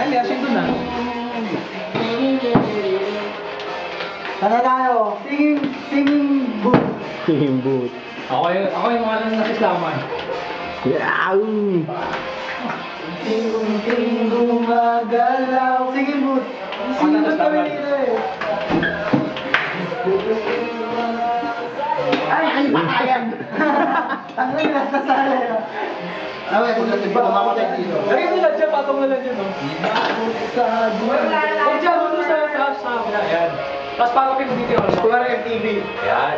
Ay, asin doon na. Sana tayo, singing booth. Singing booth. Ako yung mga nang nasislaman. Yeah! Ting gumagalaw. Singing booth. Singing booth kami dito eh. Ay, pakayan. Ang nila sa sala yun. Ay, kung natin pa mamamatay dito. Lagi nila dyan, patong na lang dyan, no? Huwag dyan, huwag sa ayan. Tapos parang pinag-video ako. Kung nga MTV. Ayan.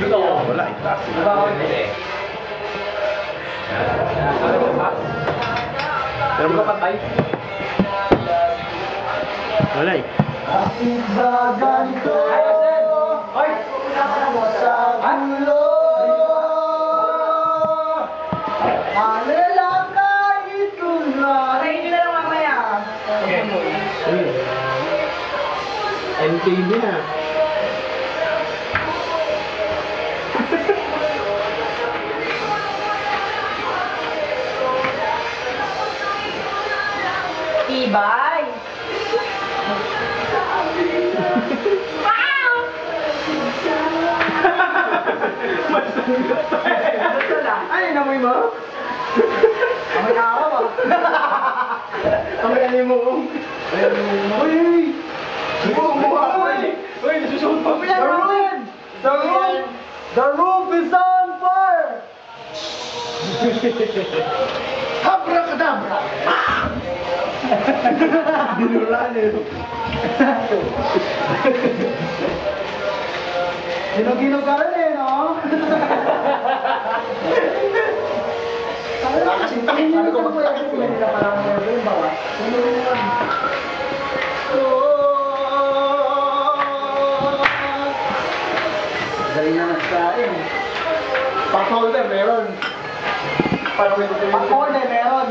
Dito ako. Wala, itaas. Diba ako hindi eh? Pero mga patay. Wala eh. Bakit ba ganito? Ay! Sa gulo. Alala kahit kunwari. Patayin nyo na lang mamaya. MTV na. Ibay. Ano namoy mo? Amoy araw ah. Amoy mo. Uy! Bumuha ko eh. Uy, nasusunod pa. The roof is on fire! Abracadabra! Binulan eh. Gino-gino ka rin eh, no? Kasing takit. Sabi ko magtakit ko eh. Dali na nagsain. Pang-holder meron. Pang-order meron.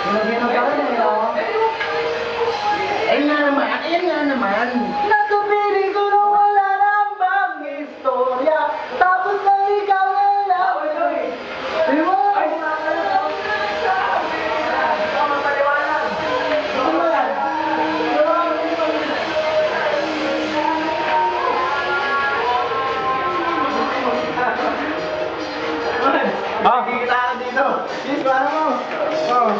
Gino-gino ka rin eh, no? Ayun nga naman. Ayun nga naman. Nakapiling ko na wala nang bang istorya. Tapos na ikaw na lang. Di ba? Ah! Kikita ka dito. Yes, paano mo? Oh.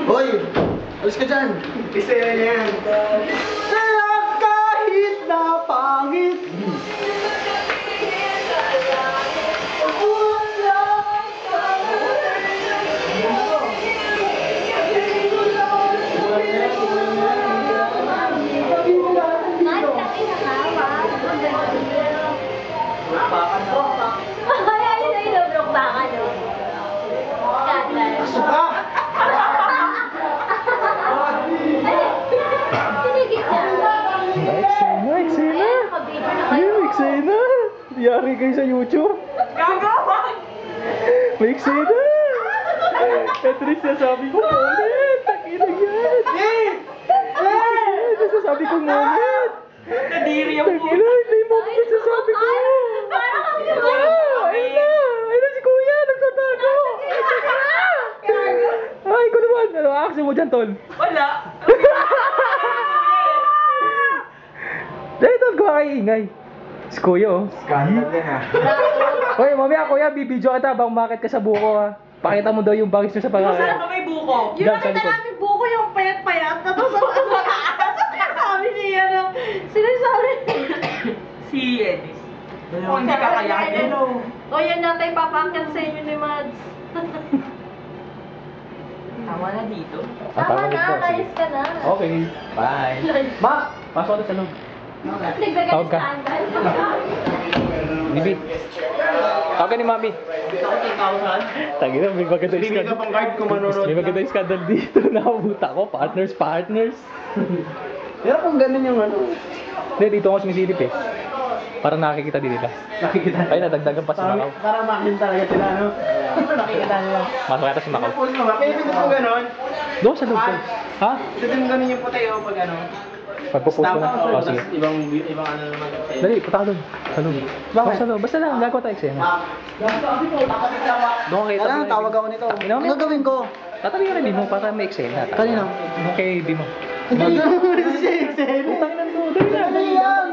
Hoy! Alis ka dyan! Isaya na yan. Kaya kahit na pangit. Suka! Eksena! Yung eksena! Yari kayo sa YouTube! Gagawin! May eksena! Petris, sasabi ko moment! Takina yan! Sasabi ko moment! Nadiri ang Takina, hindi mo sasabi ko! Ayun na! Ayun na si Kuya! Nagtatago! Ay, ko naman! Ano action mo dyan, Tol? Wala. Dahil Tol, kumakaingay! Si Kuya, oh. Scandal yan ha. Hoy, mamaya Kuya, bibidyo kita bang bakit ka sa buko, ha? Pakita mo daw yung bangis nyo sa Saan pangalan. ba may buko? Yung nakita namin buko yung payat-payat na to sa sinasabi niya na sinasabi Si Edis. Kung hindi ka kayanin. o yan natin papangkat sa inyo ni Mads. Tama na dito. Tama na, layas ka na. Okay, bye. Ma, pasok na sa loob. Nagdagan Tawag ka. scandal. Bibi. Tawag ka ni Mami. Tagi na, may maganda yung Hindi ka scandal. pang card kung manonood May maganda yung scandal dito. Nakabuta ko. Partners. Pero kung ganun yung ano. Hindi, dito ako sumisilip eh. Parang nakikita din nila. Nakikita. Ay, nadagdagan pa si Macau. Para makin talaga sila, no? Nakikita nila. Masok yata si Macau. Pause mo ba? Kaya pwede po ganun. Doon sa loob. Ha? Pwede mo ganun yung puti o pag ano. Magpo-post ko na. Oh, sige. Ibang ano naman. Dali, punta ka doon. Sa loob. Bakit? Sa loob. Basta lang, gagawa tayo eksena. Doon kayo Kailangan tawag ako nito. Ino, Ano gawin ko? Tatabi ka rin Bimo para may eksena. Kanino? Doon kay Bimo. Hindi ko naman siya, Excel. Putang ina mo. Dali na. Ano yan?